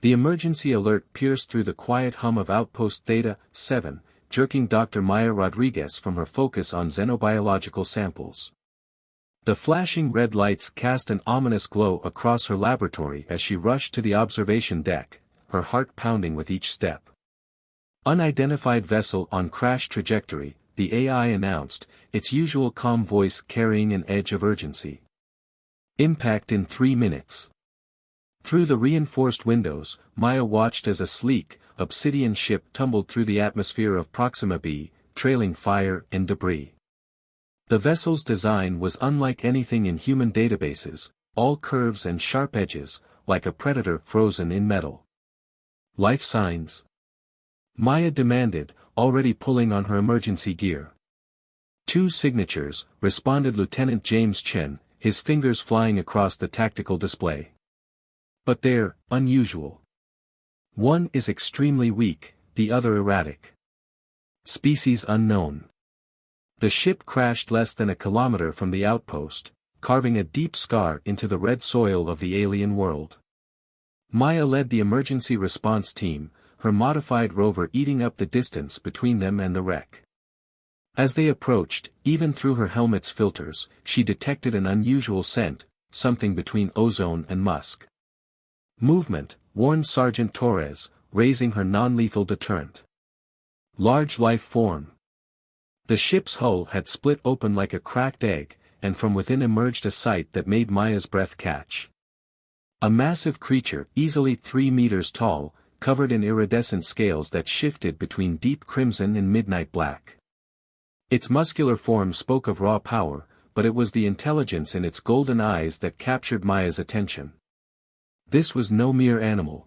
The emergency alert pierced through the quiet hum of Outpost Theta 7, jerking Dr. Maya Rodriguez from her focus on xenobiological samples. The flashing red lights cast an ominous glow across her laboratory as she rushed to the observation deck, her heart pounding with each step. Unidentified vessel on crash trajectory, the AI announced, its usual calm voice carrying an edge of urgency. Impact in 3 minutes. Through the reinforced windows, Maya watched as a sleek, obsidian ship tumbled through the atmosphere of Proxima b, trailing fire and debris. The vessel's design was unlike anything in human databases, all curves and sharp edges, like a predator frozen in metal. Life signs? Maya demanded, already pulling on her emergency gear. 2 signatures, responded Lieutenant James Chen, his fingers flying across the tactical display. But they're unusual. One is extremely weak, the other erratic. Species unknown. The ship crashed less than a kilometer from the outpost, carving a deep scar into the red soil of the alien world. Maya led the emergency response team, her modified rover eating up the distance between them and the wreck. As they approached, even through her helmet's filters, she detected an unusual scent, something between ozone and musk. Movement, warned Sergeant Torres, raising her non-lethal deterrent. Large life form. The ship's hull had split open like a cracked egg, and from within emerged a sight that made Maya's breath catch. A massive creature, easily 3 meters tall, covered in iridescent scales that shifted between deep crimson and midnight black. Its muscular form spoke of raw power, but it was the intelligence in its golden eyes that captured Maya's attention. This was no mere animal.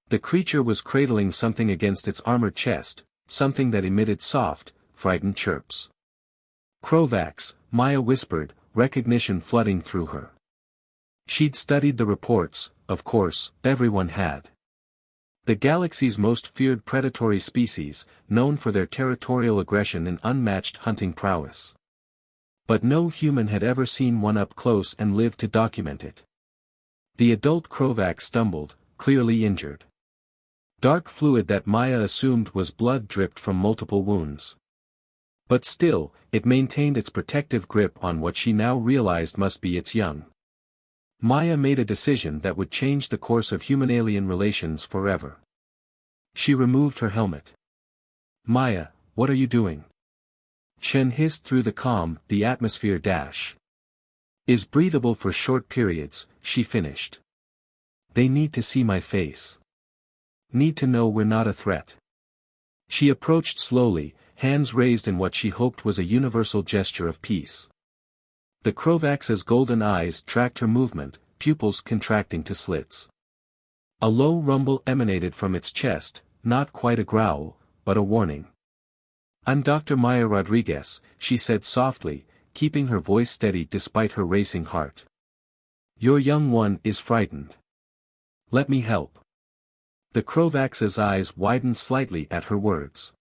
The creature was cradling something against its armored chest, something that emitted soft, frightened chirps. Krovax, Maya whispered, recognition flooding through her. She'd studied the reports, of course, everyone had. The galaxy's most feared predatory species, known for their territorial aggression and unmatched hunting prowess. But no human had ever seen one up close and lived to document it. The adult Krovax stumbled, clearly injured. Dark fluid that Maya assumed was blood dripped from multiple wounds. But still, it maintained its protective grip on what she now realized must be its young. Maya made a decision that would change the course of human-alien relations forever. She removed her helmet. Maya, what are you doing? Chen hissed through the calm, the atmosphere dash. Is breathable for short periods, she finished. They need to see my face. Need to know we're not a threat. She approached slowly, hands raised in what she hoped was a universal gesture of peace. The Krovax's golden eyes tracked her movement, pupils contracting to slits. A low rumble emanated from its chest, not quite a growl, but a warning. I'm Dr. Maya Rodriguez, she said softly, keeping her voice steady despite her racing heart. Your young one is frightened. Let me help. The Krovax's eyes widened slightly at her words.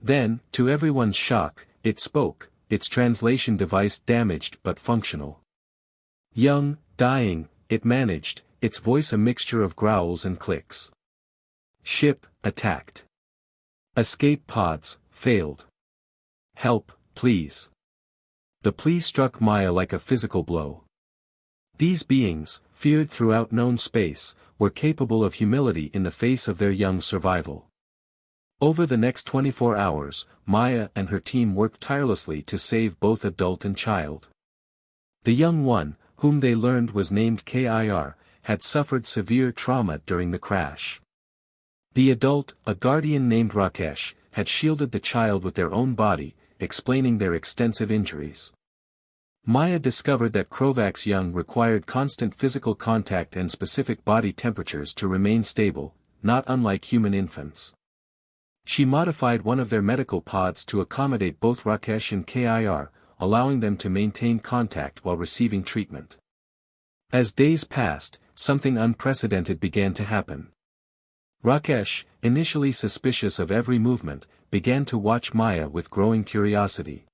Then, to everyone's shock, it spoke, its translation device damaged but functional. Young, dying, it managed, its voice a mixture of growls and clicks. Ship, attacked. Escape pods, failed. Help, please. The plea struck Maya like a physical blow. These beings, feared throughout known space, were capable of humility in the face of their young survival. Over the next 24 hours, Maya and her team worked tirelessly to save both adult and child. The young one, whom they learned was named KIR, had suffered severe trauma during the crash. The adult, a guardian named Rakesh, had shielded the child with their own body, explaining their extensive injuries. Maya discovered that Krovax young required constant physical contact and specific body temperatures to remain stable, not unlike human infants. She modified one of their medical pods to accommodate both Rakesh and KIR, allowing them to maintain contact while receiving treatment. As days passed, something unprecedented began to happen. Rakesh, initially suspicious of every movement, began to watch Maya with growing curiosity.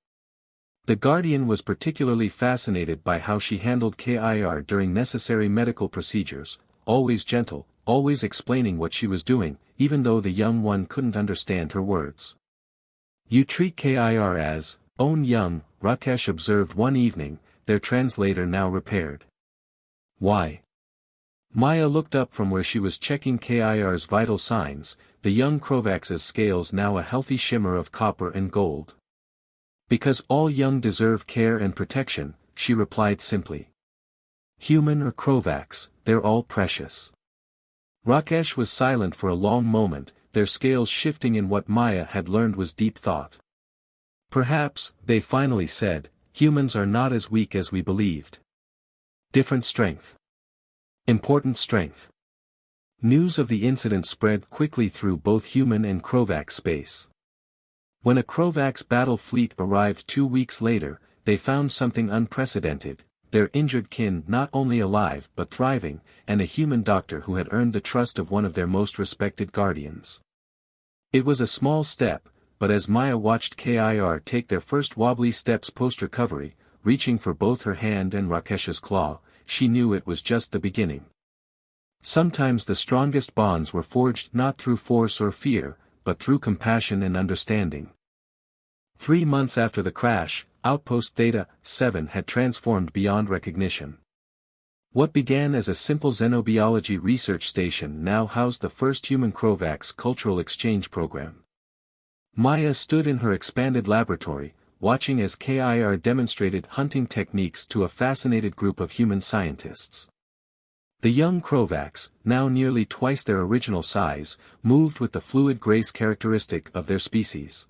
The Guardian was particularly fascinated by how she handled KIR during necessary medical procedures, always gentle, always explaining what she was doing, even though the young one couldn't understand her words. "You treat Kir as, own young," Rakesh observed one evening, their translator now repaired. "Why?" Maya looked up from where she was checking Kir's vital signs, the young Kovacs's scales now a healthy shimmer of copper and gold. "Because all young deserve care and protection," she replied simply. "Human or Kovacs, they're all precious." Rakesh was silent for a long moment, their scales shifting in what Maya had learned was deep thought. "Perhaps," they finally said, "humans are not as weak as we believed. Different strength. Important strength." News of the incident spread quickly through both human and Kovac space. When a Kovacs battle fleet arrived 2 weeks later, they found something unprecedented, their injured kin not only alive but thriving, and a human doctor who had earned the trust of one of their most respected guardians. It was a small step, but as Maya watched Kir take their first wobbly steps post-recovery, reaching for both her hand and Rakesh's claw, she knew it was just the beginning. Sometimes the strongest bonds were forged not through force or fear, but through compassion and understanding. 3 months after the crash, Outpost Theta 7 had transformed beyond recognition. What began as a simple xenobiology research station now housed the first human Kovacs cultural exchange program. Maya stood in her expanded laboratory, watching as Kir demonstrated hunting techniques to a fascinated group of human scientists. The young Kovacs, now nearly twice their original size, moved with the fluid grace characteristic of their species.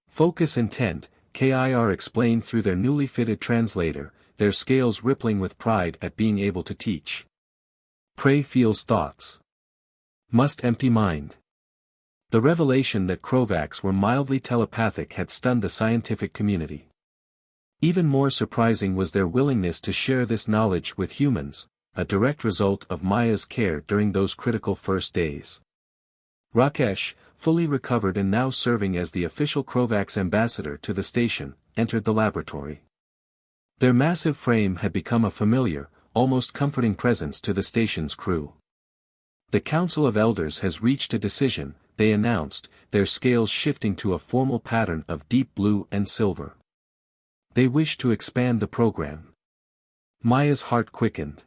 "Focus intent," Kir explained through their newly fitted translator, their scales rippling with pride at being able to teach. "Prey feels thoughts. Must empty mind." The revelation that Kovacs were mildly telepathic had stunned the scientific community. Even more surprising was their willingness to share this knowledge with humans, a direct result of Maya's care during those critical first days. Rakesh, fully recovered and now serving as the official Kovacs ambassador to the station, entered the laboratory. Their massive frame had become a familiar, almost comforting presence to the station's crew. "The Council of Elders has reached a decision," they announced, their scales shifting to a formal pattern of deep blue and silver. "They wish to expand the program." Maya's heart quickened.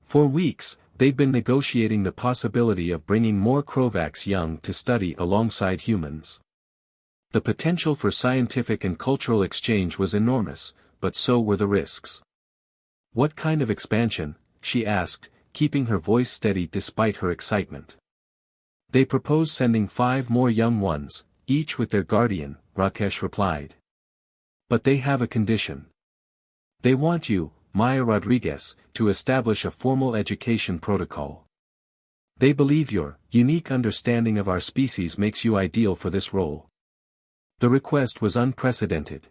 For weeks, they'd been negotiating the possibility of bringing more Kovacs young to study alongside humans. The potential for scientific and cultural exchange was enormous, but so were the risks. "What kind of expansion?" she asked, keeping her voice steady despite her excitement. "They propose sending 5 more young ones, each with their guardian," Rakesh replied. "But they have a condition. They want you, Maya Rodriguez, to establish a formal education protocol. They believe your unique understanding of our species makes you ideal for this role." The request was unprecedented.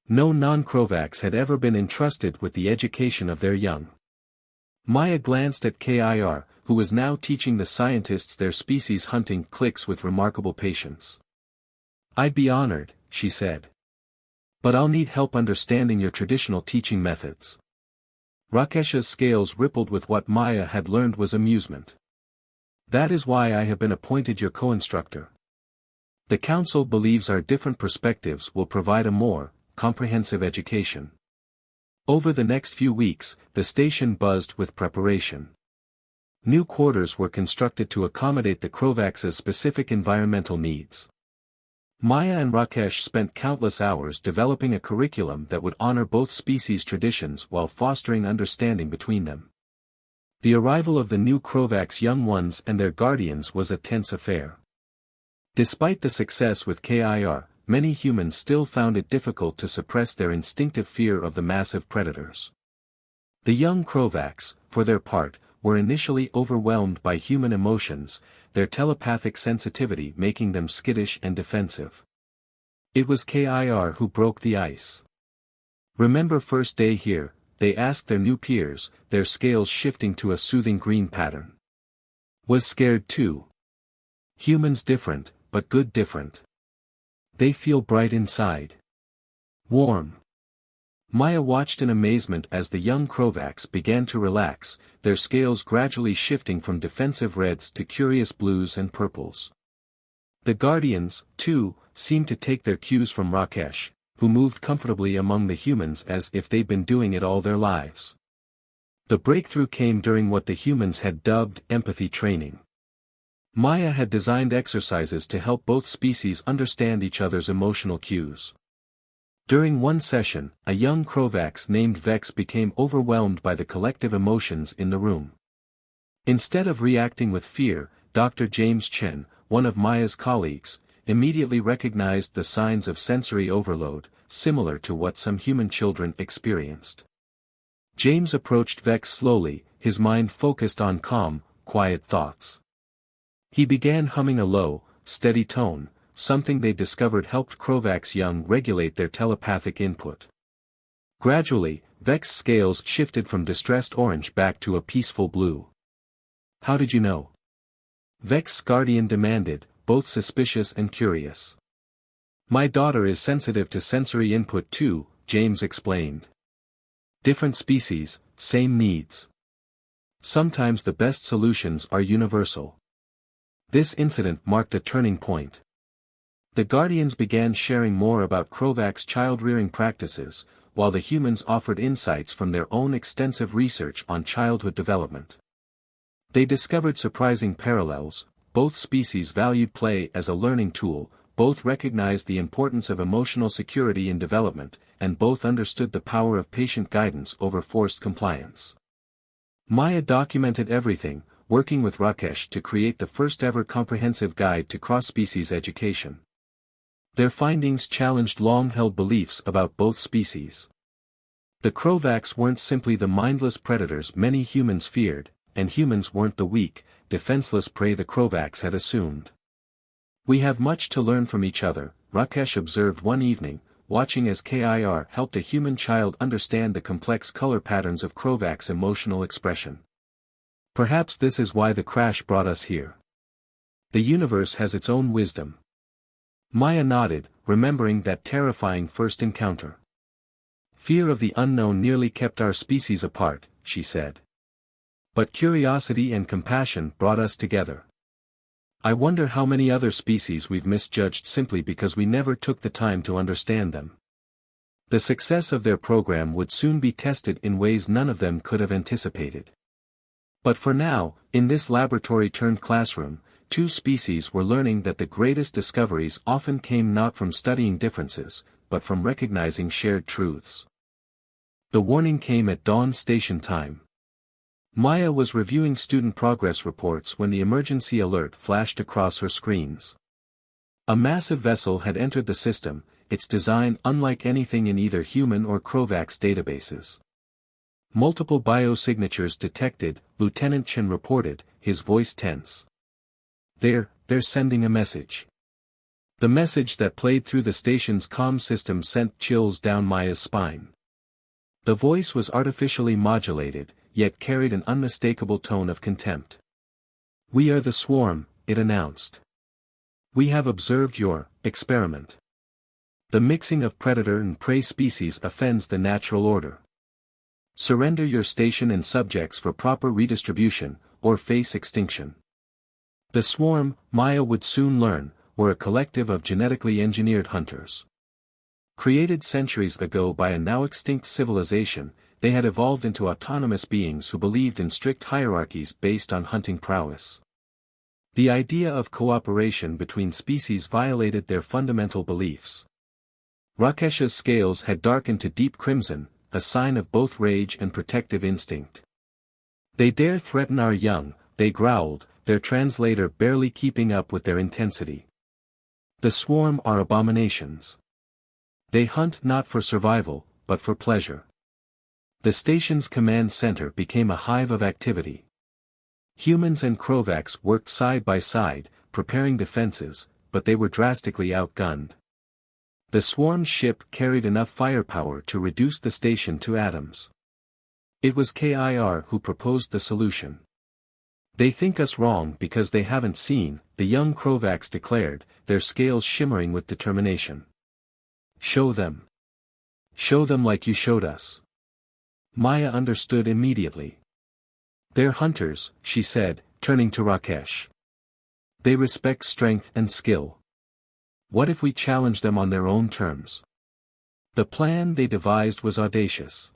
No non-Kovacs had ever been entrusted with the education of their young. Maya glanced at Kir, who was now teaching the scientists their species hunting clicks with remarkable patience. "I'd be honored," she said. "But I'll need help understanding your traditional teaching methods." Rakesh's scales rippled with what Maya had learned was amusement. "That is why I have been appointed your co-instructor. The council believes our different perspectives will provide a more comprehensive education." Over the next few weeks, the station buzzed with preparation. New quarters were constructed to accommodate the Kovacs' specific environmental needs. Maya and Rakesh spent countless hours developing a curriculum that would honor both species' traditions while fostering understanding between them. The arrival of the new Kovacs young ones and their guardians was a tense affair. Despite the success with Kir, many humans still found it difficult to suppress their instinctive fear of the massive predators. The young Kovacs, for their part, were initially overwhelmed by human emotions, their telepathic sensitivity making them skittish and defensive. It was Kir who broke the ice. "Remember first day here?" they asked their new peers, their scales shifting to a soothing green pattern. "Was scared too. Humans different, but good different. They feel bright inside. Warm. Maya watched in amazement as the young Krovacs began to relax, their scales gradually shifting from defensive reds to curious blues and purples. The Guardians, too, seemed to take their cues from Rakesh, who moved comfortably among the humans as if they'd been doing it all their lives. The breakthrough came during what the humans had dubbed empathy training. Maya had designed exercises to help both species understand each other's emotional cues. During one session, a young Krovax named Vex became overwhelmed by the collective emotions in the room. Instead of reacting with fear, Dr. James Chen, one of Maya's colleagues, immediately recognized the signs of sensory overload, similar to what some human children experienced. James approached Vex slowly, his mind focused on calm, quiet thoughts. He began humming a low, steady tone, something they discovered helped Krovax young regulate their telepathic input. Gradually, Vex's scales shifted from distressed orange back to a peaceful blue. "How did you know?" Vex's guardian demanded, both suspicious and curious. "My daughter is sensitive to sensory input too," James explained. "Different species, same needs. Sometimes the best solutions are universal." This incident marked a turning point. The Guardians began sharing more about Krovax child-rearing practices, while the humans offered insights from their own extensive research on childhood development. They discovered surprising parallels: both species valued play as a learning tool, both recognized the importance of emotional security in development, and both understood the power of patient guidance over forced compliance. Maya documented everything, working with Rakesh to create the first-ever comprehensive guide to cross-species education. Their findings challenged long-held beliefs about both species. The Krovacs weren't simply the mindless predators many humans feared, and humans weren't the weak, defenseless prey the Krovacs had assumed. "We have much to learn from each other," Rakesh observed one evening, watching as Kir helped a human child understand the complex color patterns of Krovacs' emotional expression. "Perhaps this is why the crash brought us here. The universe has its own wisdom." Maya nodded, remembering that terrifying first encounter. "Fear of the unknown nearly kept our species apart," she said. "But curiosity and compassion brought us together. I wonder how many other species we've misjudged simply because we never took the time to understand them." The success of their program would soon be tested in ways none of them could have anticipated. But for now, in this laboratory-turned-classroom, two species were learning that the greatest discoveries often came not from studying differences, but from recognizing shared truths. The warning came at dawn station time. Maya was reviewing student progress reports when the emergency alert flashed across her screens. A massive vessel had entered the system, its design unlike anything in either human or Krovax databases. "Multiple biosignatures detected," Lieutenant Chen reported, his voice tense. They're sending a message." The message that played through the station's comm system sent chills down Maya's spine. The voice was artificially modulated, yet carried an unmistakable tone of contempt. "We are the swarm," it announced. "We have observed your experiment. The mixing of predator and prey species offends the natural order. Surrender your station and subjects for proper redistribution, or face extinction." The swarm, Maya would soon learn, were a collective of genetically engineered hunters. Created centuries ago by a now-extinct civilization, they had evolved into autonomous beings who believed in strict hierarchies based on hunting prowess. The idea of cooperation between species violated their fundamental beliefs. Rakesh's scales had darkened to deep crimson, a sign of both rage and protective instinct. "They dare threaten our young," they growled, their translator barely keeping up with their intensity. "The swarm are abominations. They hunt not for survival, but for pleasure." The station's command center became a hive of activity. Humans and Krovacs worked side by side, preparing defenses, but they were drastically outgunned. The swarm's ship carried enough firepower to reduce the station to atoms. It was Kir who proposed the solution. "They think us wrong because they haven't seen," the young Krovacs declared, their scales shimmering with determination. "Show them. Show them like you showed us. Maya understood immediately. They're hunters, she said, turning to Rakesh. They respect strength and skill. What if we challenge them on their own terms? The plan they devised was audacious.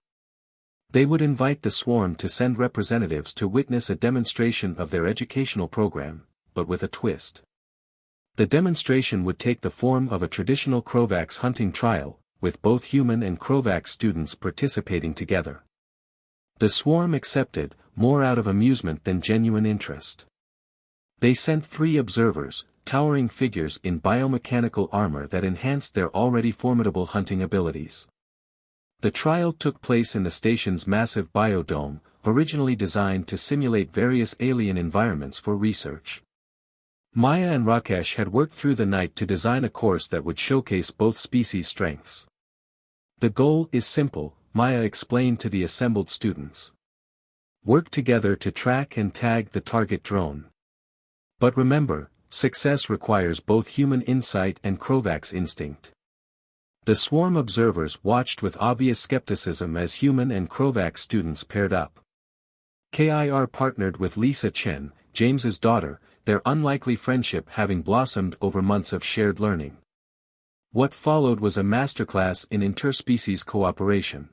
They would invite the swarm to send representatives to witness a demonstration of their educational program, but with a twist. The demonstration would take the form of a traditional Krovax hunting trial, with both human and Krovax students participating together. The swarm accepted, more out of amusement than genuine interest. They sent 3 observers, towering figures in biomechanical armor that enhanced their already formidable hunting abilities. The trial took place in the station's massive biodome, originally designed to simulate various alien environments for research. Maya and Rakesh had worked through the night to design a course that would showcase both species' strengths. The goal is simple, Maya explained to the assembled students. Work together to track and tag the target drone. But remember, success requires both human insight and Krovax instinct. The swarm observers watched with obvious skepticism as human and Krovax students paired up. KIR partnered with Lisa Chen, James's daughter, their unlikely friendship having blossomed over months of shared learning. What followed was a masterclass in interspecies cooperation.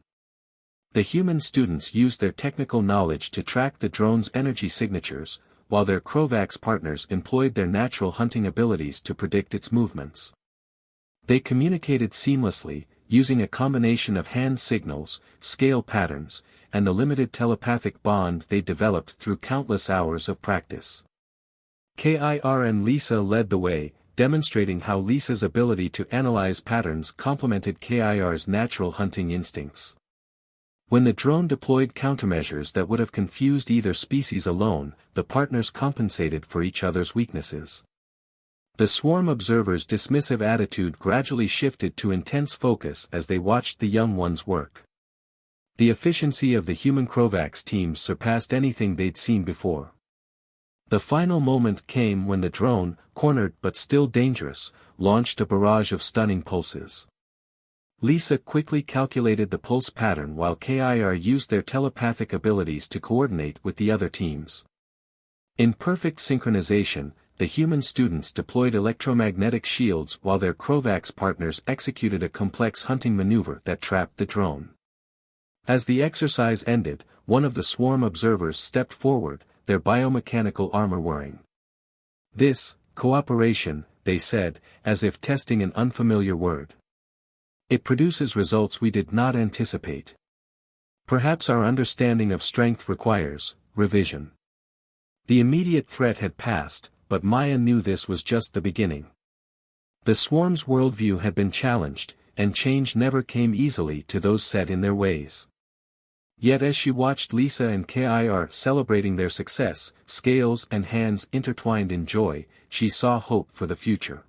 The human students used their technical knowledge to track the drone's energy signatures, while their Krovax partners employed their natural hunting abilities to predict its movements. They communicated seamlessly, using a combination of hand signals, scale patterns, and the limited telepathic bond they developed through countless hours of practice. KIR and Lisa led the way, demonstrating how Lisa's ability to analyze patterns complemented KIR's natural hunting instincts. When the drone deployed countermeasures that would have confused either species alone, the partners compensated for each other's weaknesses. The swarm observers' dismissive attitude gradually shifted to intense focus as they watched the young ones work. The efficiency of the human Krovax teams surpassed anything they'd seen before. The final moment came when the drone, cornered but still dangerous, launched a barrage of stunning pulses. Lisa quickly calculated the pulse pattern while KIR used their telepathic abilities to coordinate with the other teams. In perfect synchronization, the human students deployed electromagnetic shields while their Krovax partners executed a complex hunting maneuver that trapped the drone. As the exercise ended, one of the swarm observers stepped forward, their biomechanical armor whirring. This, cooperation, they said, as if testing an unfamiliar word. It produces results we did not anticipate. Perhaps our understanding of strength requires revision. The immediate threat had passed, but Maya knew this was just the beginning. The swarm's worldview had been challenged, and change never came easily to those set in their ways. Yet as she watched Lisa and KIR celebrating their success, scales and hands intertwined in joy, she saw hope for the future.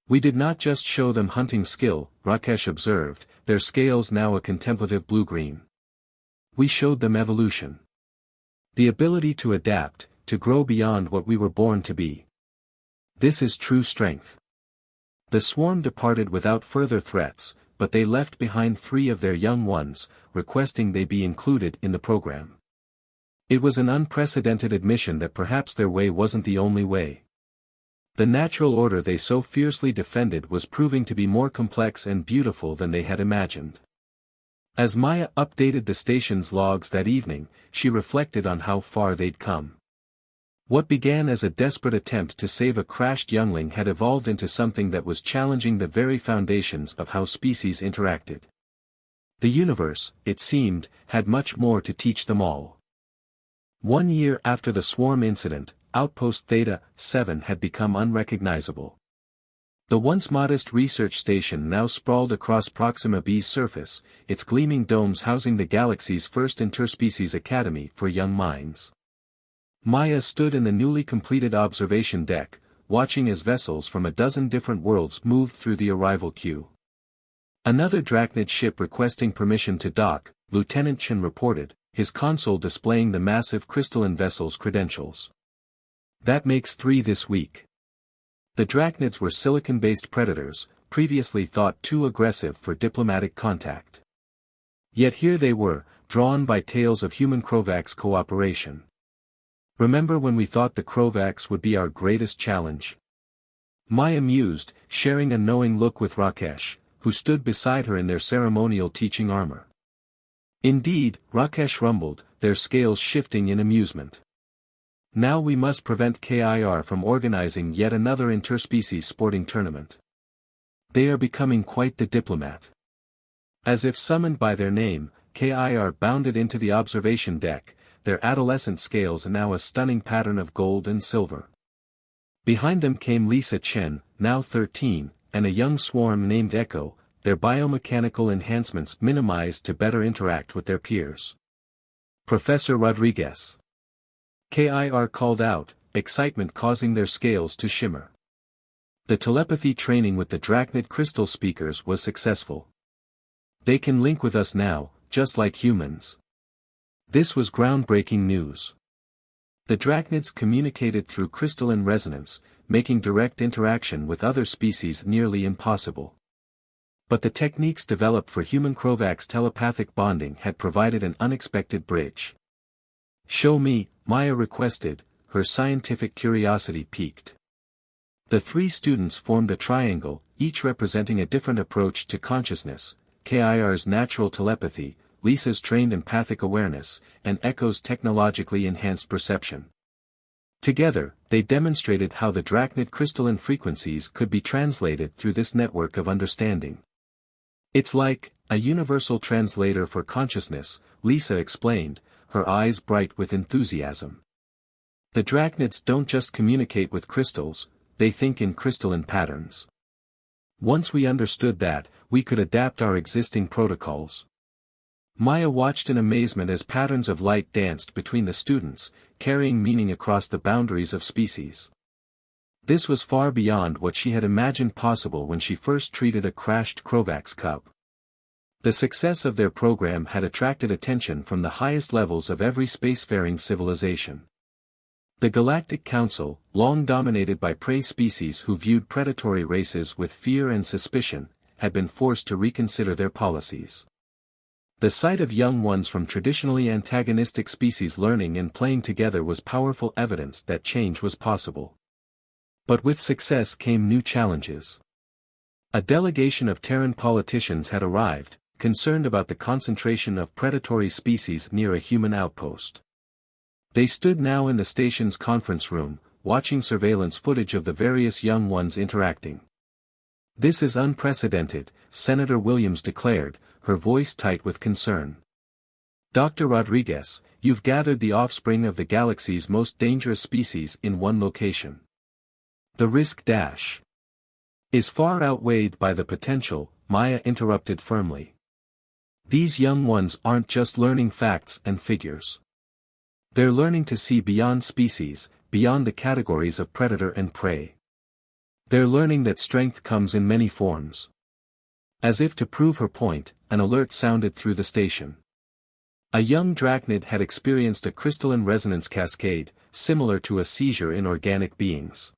We did not just show them hunting skill, Rakesh observed, their scales now a contemplative blue-green. We showed them evolution. The ability to adapt, to grow beyond what we were born to be. This is true strength. The swarm departed without further threats, but they left behind 3 of their young ones, requesting they be included in the program. It was an unprecedented admission that perhaps their way wasn't the only way. The natural order they so fiercely defended was proving to be more complex and beautiful than they had imagined. As Maya updated the station's logs that evening, she reflected on how far they'd come. What began as a desperate attempt to save a crashed youngling had evolved into something that was challenging the very foundations of how species interacted. The universe, it seemed, had much more to teach them all. 1 year after the swarm incident, Outpost Theta 7 had become unrecognizable. The once modest research station now sprawled across Proxima B's surface, its gleaming domes housing the galaxy's first interspecies academy for young minds. Maya stood in the newly completed observation deck, watching as vessels from a dozen different worlds moved through the arrival queue. Another Drachnid ship requesting permission to dock, Lieutenant Chen reported, his console displaying the massive crystalline vessel's credentials. That makes 3 this week. The Drachnids were silicon-based predators, previously thought too aggressive for diplomatic contact. Yet here they were, drawn by tales of human Krovax cooperation. Remember when we thought the Krovax would be our greatest challenge? Maya mused, sharing a knowing look with Rakesh, who stood beside her in their ceremonial teaching armor. Indeed, Rakesh rumbled, their scales shifting in amusement. Now we must prevent KIR from organizing yet another interspecies sporting tournament. They are becoming quite the diplomat. As if summoned by their name, KIR bounded into the observation deck, their adolescent scales now a stunning pattern of gold and silver. Behind them came Lisa Chen, now 13, and a young swarm named Echo, their biomechanical enhancements minimized to better interact with their peers. Professor Rodriguez. KIR called out, excitement causing their scales to shimmer. The telepathy training with the Drachnid crystal speakers was successful. They can link with us now, just like humans. This was groundbreaking news. The Drachnids communicated through crystalline resonance, making direct interaction with other species nearly impossible. But the techniques developed for human Krovax telepathic bonding had provided an unexpected bridge. "Show me," Maya requested, her scientific curiosity piqued. The three students formed a triangle, each representing a different approach to consciousness: KIR's natural telepathy, Lisa's trained empathic awareness, and Echo's technologically enhanced perception. Together, they demonstrated how the Drachnid crystalline frequencies could be translated through this network of understanding. "It's like a universal translator for consciousness," Lisa explained, her eyes bright with enthusiasm. "The Drachnids don't just communicate with crystals, they think in crystalline patterns. Once we understood that, we could adapt our existing protocols." Maya watched in amazement as patterns of light danced between the students, carrying meaning across the boundaries of species. This was far beyond what she had imagined possible when she first treated a crashed Krovax cup. The success of their program had attracted attention from the highest levels of every spacefaring civilization. The Galactic Council, long dominated by prey species who viewed predatory races with fear and suspicion, had been forced to reconsider their policies. The sight of young ones from traditionally antagonistic species learning and playing together was powerful evidence that change was possible. But with success came new challenges. A delegation of Terran politicians had arrived, concerned about the concentration of predatory species near a human outpost. They stood now in the station's conference room, watching surveillance footage of the various young ones interacting. "This is unprecedented," Senator Williams declared, her voice tight with concern. "Dr. Rodriguez, you've gathered the offspring of the galaxy's most dangerous species in one location. The risk dash is far outweighed by the potential," Maya interrupted firmly. "These young ones aren't just learning facts and figures. They're learning to see beyond species, beyond the categories of predator and prey. They're learning that strength comes in many forms." As if to prove her point, an alert sounded through the station. A young Drachnid had experienced a crystalline resonance cascade, similar to a seizure in organic beings.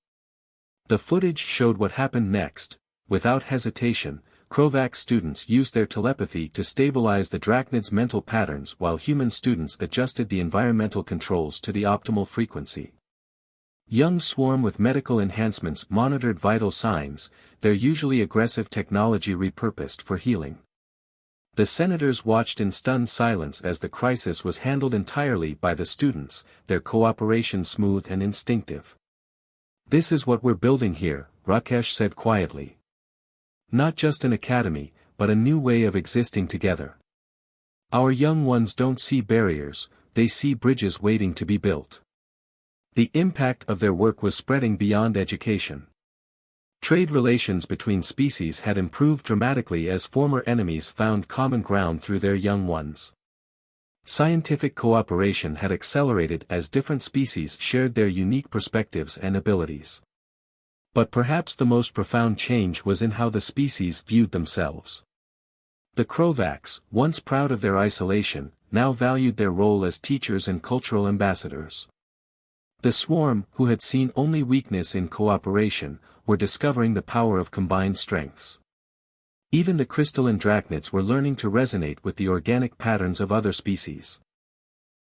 The footage showed what happened next. Without hesitation, Krovax students used their telepathy to stabilize the Drachnid's mental patterns while human students adjusted the environmental controls to the optimal frequency. Young swarm with medical enhancements monitored vital signs, their usually aggressive technology repurposed for healing. The senators watched in stunned silence as the crisis was handled entirely by the students, their cooperation smooth and instinctive. "This is what we're building here," Rakesh said quietly. "Not just an academy, but a new way of existing together. Our young ones don't see barriers, they see bridges waiting to be built." The impact of their work was spreading beyond education. Trade relations between species had improved dramatically as former enemies found common ground through their young ones. Scientific cooperation had accelerated as different species shared their unique perspectives and abilities. But perhaps the most profound change was in how the species viewed themselves. The Krovax, once proud of their isolation, now valued their role as teachers and cultural ambassadors. The swarm, who had seen only weakness in cooperation, were discovering the power of combined strengths. Even the crystalline drachnids were learning to resonate with the organic patterns of other species.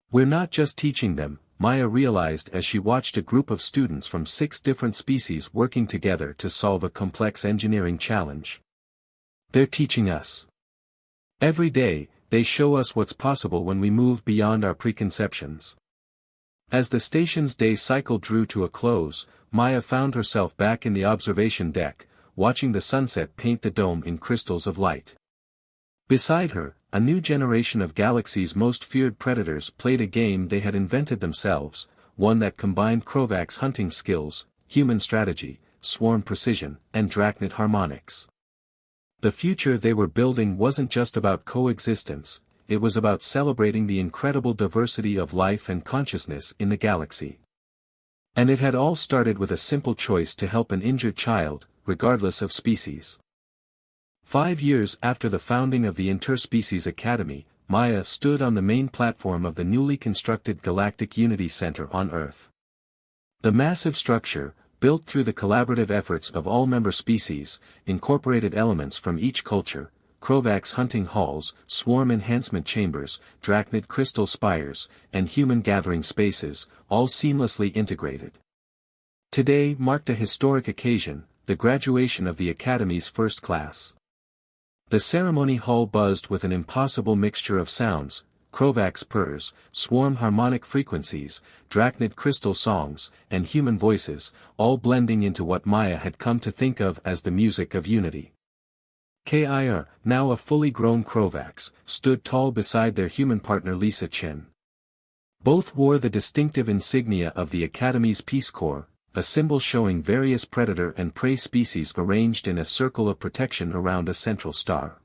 We're not just teaching them, Maya realized as she watched a group of students from 6 different species working together to solve a complex engineering challenge. They're teaching us. Every day, they show us what's possible when we move beyond our preconceptions. As the station's day cycle drew to a close, Maya found herself back in the observation deck, watching the sunset paint the dome in crystals of light. Beside her, a new generation of Galaxy's most feared predators played a game they had invented themselves, one that combined Krovak's hunting skills, human strategy, swarm precision, and drachnid harmonics. The future they were building wasn't just about coexistence, it was about celebrating the incredible diversity of life and consciousness in the galaxy. And it had all started with a simple choice to help an injured child, regardless of species. 5 years after the founding of the Interspecies Academy, Maya stood on the main platform of the newly constructed Galactic Unity Center on Earth. The massive structure, built through the collaborative efforts of all member species, incorporated elements from each culture: Krovak's hunting halls, swarm enhancement chambers, drachnid crystal spires, and human gathering spaces, all seamlessly integrated. Today marked a historic occasion, the graduation of the Academy's first class. The ceremony hall buzzed with an impossible mixture of sounds: Krovak's purrs, swarm harmonic frequencies, drachnid crystal songs, and human voices, all blending into what Maya had come to think of as the music of unity. Kir, now a fully grown Krovaks, stood tall beside their human partner Lisa Chin. Both wore the distinctive insignia of the Academy's Peace Corps, a symbol showing various predator and prey species arranged in a circle of protection around a central star.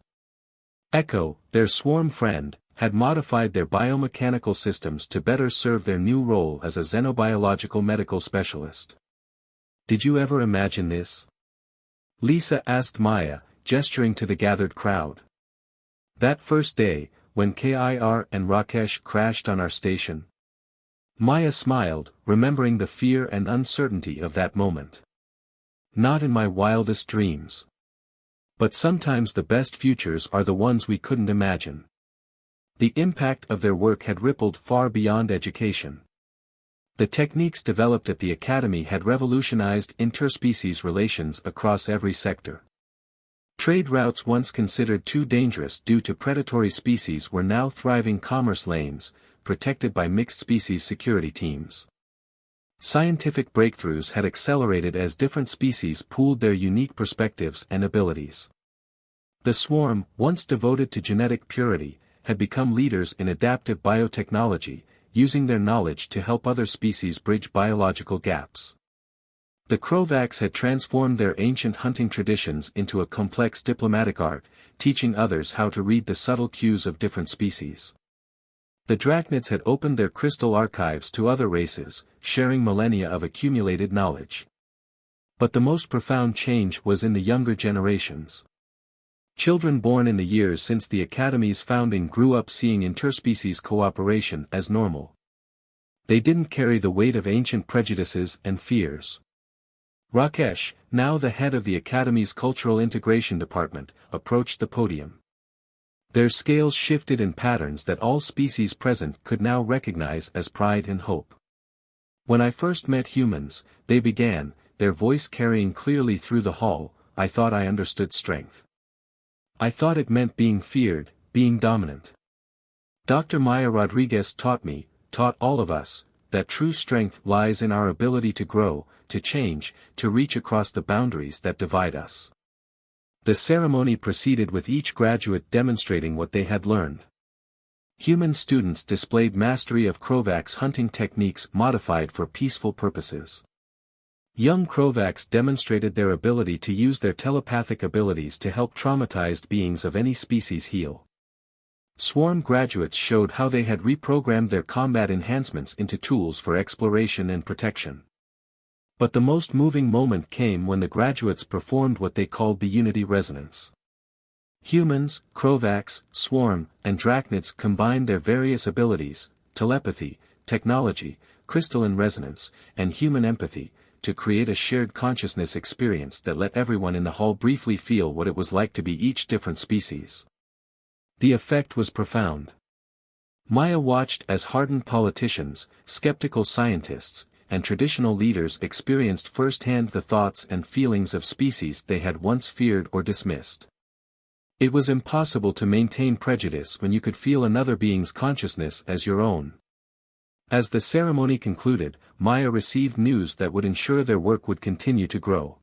Echo, their swarm friend, had modified their biomechanical systems to better serve their new role as a xenobiological medical specialist. "Did you ever imagine this?" Lisa asked Maya, gesturing to the gathered crowd. "That first day, when Kir and Rakesh crashed on our station?" Maya smiled, remembering the fear and uncertainty of that moment. "Not in my wildest dreams. But sometimes the best futures are the ones we couldn't imagine." The impact of their work had rippled far beyond education. The techniques developed at the Academy had revolutionized interspecies relations across every sector. Trade routes once considered too dangerous due to predatory species were now thriving commerce lanes, protected by mixed-species security teams. Scientific breakthroughs had accelerated as different species pooled their unique perspectives and abilities. The swarm, once devoted to genetic purity, had become leaders in adaptive biotechnology, using their knowledge to help other species bridge biological gaps. The Krovaks had transformed their ancient hunting traditions into a complex diplomatic art, teaching others how to read the subtle cues of different species. The drachnids had opened their crystal archives to other races, sharing millennia of accumulated knowledge. But the most profound change was in the younger generations. Children born in the years since the Academy's founding grew up seeing interspecies cooperation as normal. They didn't carry the weight of ancient prejudices and fears. Rakesh, now the head of the Academy's Cultural Integration Department, approached the podium. Their scales shifted in patterns that all species present could now recognize as pride and hope. "When I first met humans," they began, their voice carrying clearly through the hall, "I thought I understood strength. I thought it meant being feared, being dominant. Dr. Maya Rodriguez taught all of us, that true strength lies in our ability to grow, to change, to reach across the boundaries that divide us." The ceremony proceeded with each graduate demonstrating what they had learned. Human students displayed mastery of Krovak's hunting techniques modified for peaceful purposes. Young Krovaks demonstrated their ability to use their telepathic abilities to help traumatized beings of any species heal. Swarm graduates showed how they had reprogrammed their combat enhancements into tools for exploration and protection. But the most moving moment came when the graduates performed what they called the Unity Resonance. Humans, Krovaks, Swarm, and Drachnids combined their various abilities, telepathy, technology, crystalline resonance, and human empathy, to create a shared consciousness experience that let everyone in the hall briefly feel what it was like to be each different species. The effect was profound. Maya watched as hardened politicians, skeptical scientists, and traditional leaders experienced firsthand the thoughts and feelings of species they had once feared or dismissed. It was impossible to maintain prejudice when you could feel another being's consciousness as your own. As the ceremony concluded, Maya received news that would ensure their work would continue to grow.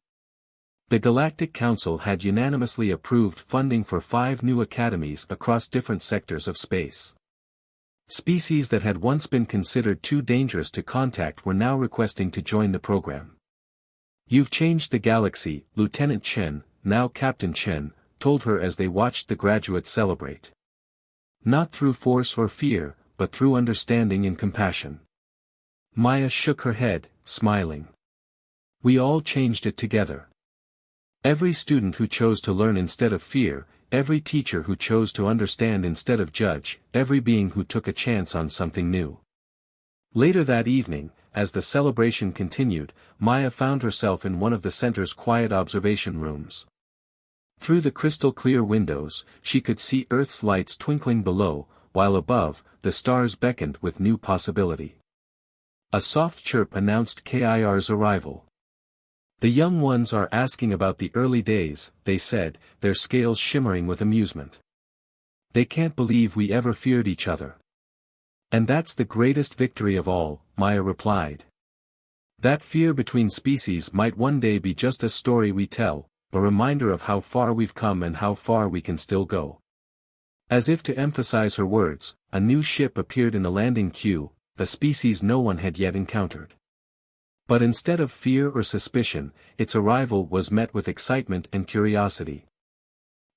The Galactic Council had unanimously approved funding for 5 new academies across different sectors of space. Species that had once been considered too dangerous to contact were now requesting to join the program. "You've changed the galaxy," Lieutenant Chen, now Captain Chen, told her as they watched the graduates celebrate. "Not through force or fear, but through understanding and compassion." Maya shook her head, smiling. "We all changed it together. Every student who chose to learn instead of fear, every teacher who chose to understand instead of judge, every being who took a chance on something new." Later that evening, as the celebration continued, Maya found herself in one of the center's quiet observation rooms. Through the crystal-clear windows, she could see Earth's lights twinkling below, while above, the stars beckoned with new possibility. A soft chirp announced Kir's arrival. "The young ones are asking about the early days," they said, their scales shimmering with amusement. "They can't believe we ever feared each other." "And that's the greatest victory of all," Maya replied. "That fear between species might one day be just a story we tell, a reminder of how far we've come and how far we can still go." As if to emphasize her words, a new ship appeared in the landing queue, a species no one had yet encountered. But instead of fear or suspicion, its arrival was met with excitement and curiosity.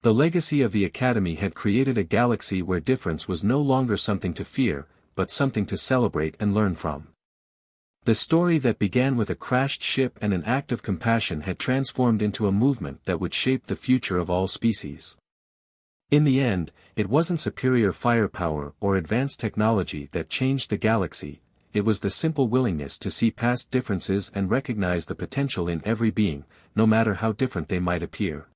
The legacy of the Academy had created a galaxy where difference was no longer something to fear, but something to celebrate and learn from. The story that began with a crashed ship and an act of compassion had transformed into a movement that would shape the future of all species. In the end, it wasn't superior firepower or advanced technology that changed the galaxy, it was the simple willingness to see past differences and recognize the potential in every being, no matter how different they might appear.